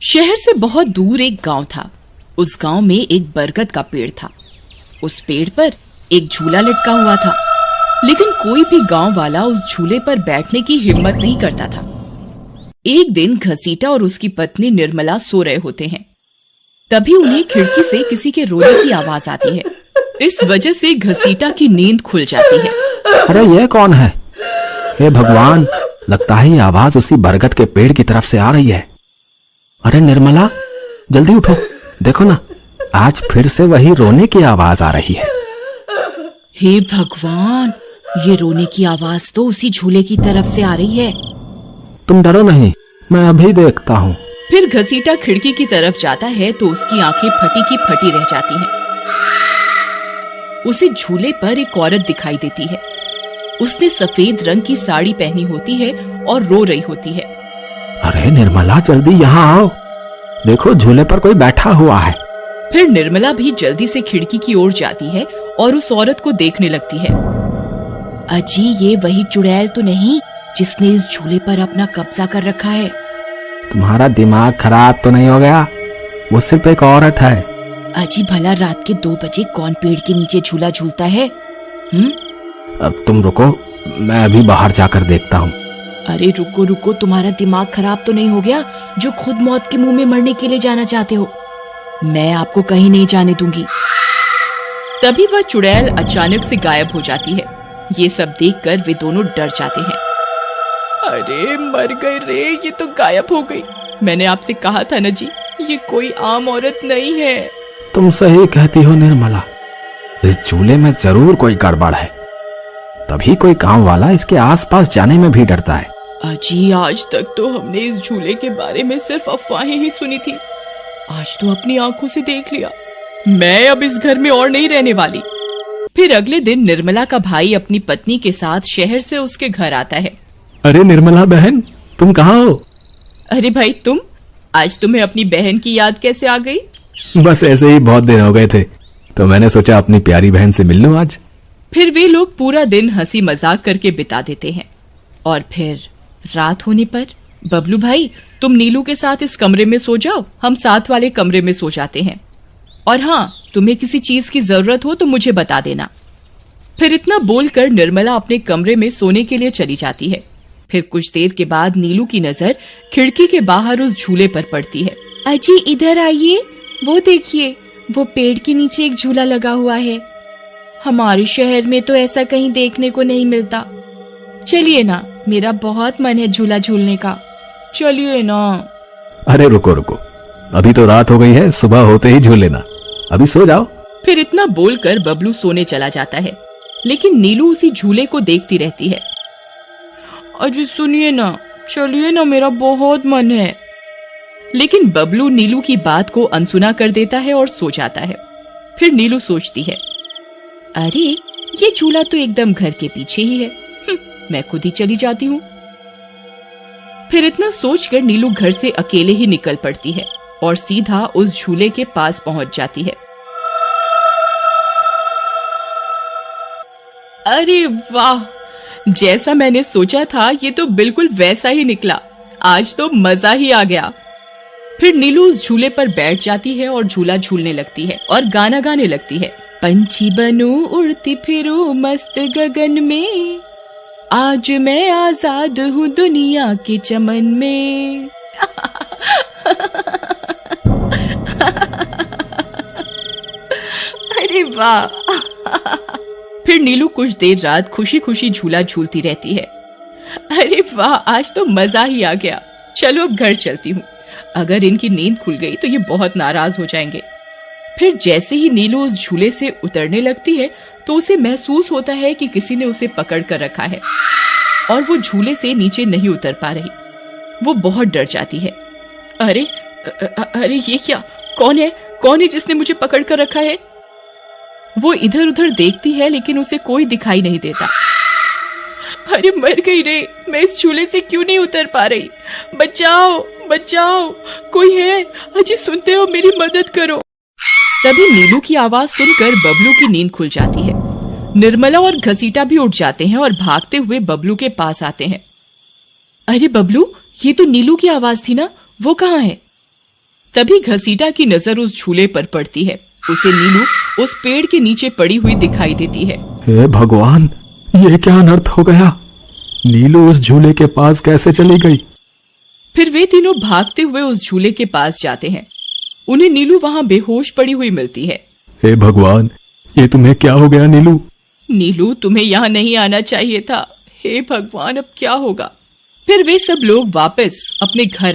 शहर से बहुत दूर एक गांव था। उस गांव में एक बरगद का पेड़ था। उस पेड़ पर एक झूला लटका हुआ था, लेकिन कोई भी गांव वाला उस झूले पर बैठने की हिम्मत नहीं करता था। एक दिन घसीटा और उसकी पत्नी निर्मला सो रहे होते हैं। तभी उन्हें खिड़की से किसी के रोने की आवाज आती है। इस वजह से घसीटा की नींद खुल जाती है। अरे ये कौन है? हे भगवान, लगता है ये आवाज उसी बरगद के पेड़ की तरफ से आ रही है। अरे निर्मला, जल्दी उठो, देखो ना, आज फिर से वही रोने की आवाज आ रही है। हे भगवान, ये रोने की आवाज तो उसी झूले की तरफ से आ रही है। तुम डरो नहीं, मैं अभी देखता हूँ। फिर घसीटा खिड़की की तरफ जाता है तो उसकी आंखें फटी की फटी रह जाती हैं। उसे झूले पर एक औरत दिखाई देती है। उसने सफेद रंग की साड़ी पहनी होती है और रो रही होती है। अरे निर्मला, जल्दी यहाँ आओ, देखो झूले पर कोई बैठा हुआ है। फिर निर्मला भी जल्दी से खिड़की की ओर जाती है और उस औरत को देखने लगती है। अजी, ये वही चुड़ैल तो नहीं जिसने इस झूले पर अपना कब्जा कर रखा है? तुम्हारा दिमाग खराब तो नहीं हो गया? वो सिर्फ एक औरत है। अजी, भला रात के 2 बजे कौन पेड़ के नीचे झूला झूलता है? अब तुम रुको, मैं अभी बाहर जाकर देखता हूँ। अरे रुको रुको, तुम्हारा दिमाग खराब तो नहीं हो गया जो खुद मौत के मुंह में मरने के लिए जाना चाहते हो? मैं आपको कहीं नहीं जाने दूंगी। तभी वह चुड़ैल अचानक से गायब हो जाती है। ये सब देखकर वे दोनों डर जाते हैं। अरे मर गए रे, ये तो गायब हो गई। मैंने आपसे कहा था ना जी, ये कोई आम औरत नहीं है। तुम सही कहती हो निर्मला, इस झूले में जरूर कोई गड़बड़ है, तभी कोई गांव वाला इसके आसपास जाने में भी डरता है। अजी, आज तक तो हमने इस झूले के बारे में सिर्फ अफवाहें ही सुनी थी, आज तो अपनी आंखों से देख लिया। मैं अब इस घर में और नहीं रहने वाली। फिर अगले दिन निर्मला का भाई अपनी पत्नी के साथ शहर से उसके घर आता है। अरे निर्मला बहन, तुम कहाँ हो? अरे भाई, तुम आज तुम्हें अपनी बहन की याद कैसे आ गई? बस ऐसे ही, बहुत दिन हो गए थे तो मैंने सोचा अपनी प्यारी बहन से मिल लूं आज। फिर वे लोग पूरा दिन हंसी मजाक करके बिता देते हैं। और फिर रात होने पर, बबलू भाई, तुम नीलू के साथ इस कमरे में सो जाओ, हम साथ वाले कमरे में सो जाते हैं। और हाँ, तुम्हें किसी चीज की जरूरत हो तो मुझे बता देना। फिर इतना बोलकर निर्मला अपने कमरे में सोने के लिए चली जाती है। फिर कुछ देर के बाद नीलू की नजर खिड़की के बाहर उस झूले पर पड़ती है। अजी, इधर आइए, वो देखिए, वो पेड़ के नीचे एक झूला लगा हुआ है। हमारे शहर में तो ऐसा कहीं देखने को नहीं मिलता। चलिए ना, मेरा बहुत मन है झूला झूलने का, चलिए ना। अरे रुको रुको, अभी तो रात हो गई है, सुबह होते ही झूल लेना, अभी सो जाओ। फिर इतना बोलकर बबलू सोने चला जाता है, लेकिन नीलू उसी झूले को देखती रहती है। अजी सुनिए ना, चलिए ना, मेरा बहुत मन है। लेकिन बबलू नीलू की बात को अनसुना कर देता है और सो जाता है। फिर नीलू सोचती है, अरे ये झूला तो एकदम घर के पीछे ही है, मैं खुद ही चली जाती हूँ। फिर इतना सोचकर नीलू घर से अकेले ही निकल पड़ती है और सीधा उस झूले के पास पहुंच जाती है। अरे वाह, जैसा मैंने सोचा था ये तो बिल्कुल वैसा ही निकला। आज तो मजा ही आ गया। फिर नीलू उस झूले पर बैठ जाती है और झूला झूलने लगती है और गाना गाने लगती है। पंछी बनूं उड़ती फिरूं मस्त गगन में, आज मैं आजाद हूँ दुनिया के चमन में। अरे वाह। फिर नीलू कुछ देर रात खुशी खुशी झूला झूलती रहती है। अरे वाह, आज तो मजा ही आ गया। चलो अब घर चलती हूँ, अगर इनकी नींद खुल गई तो ये बहुत नाराज हो जाएंगे। फिर जैसे ही नीलू उस झूले से उतरने लगती है तो उसे महसूस होता है कि किसी ने उसे पकड़ कर रखा है और वो झूले से नीचे नहीं उतर पा रही। वो बहुत डर जाती है। अरे अरे ये क्या, कौन है जिसने मुझे पकड़ कर रखा है? वो इधर उधर देखती है लेकिन उसे कोई दिखाई नहीं देता। अरे मर गई रे, मैं इस झूले से क्यों नहीं उतर पा रही? बचाओ बचाओ, कोई है? अजी सुनते हो, मेरी मदद करो। तभी नीलू की आवाज सुनकर बबलू की नींद खुल जाती है। निर्मला और घसीटा भी उठ जाते हैं और भागते हुए बबलू के पास आते हैं। अरे बबलू, ये तो नीलू की आवाज थी ना, वो कहाँ है? तभी घसीटा की नजर उस झूले पर पड़ती है। उसे नीलू उस पेड़ के नीचे पड़ी हुई दिखाई देती है। हे भगवान, ये क्या अनर्थ हो गया? नीलू उस झूले के पास कैसे चली गई? फिर वे तीनों भागते हुए उस झूले के पास जाते हैं। उन्हें नीलू वहां बेहोश पड़ी हुई मिलती है। हे भगवान, ये तुम्हें क्या हो गया नीलू? नीलू, तुम्हें यहाँ नहीं आना चाहिए था। हे भगवान, अब क्या होगा? फिर वे सब लोग वापस अपने घर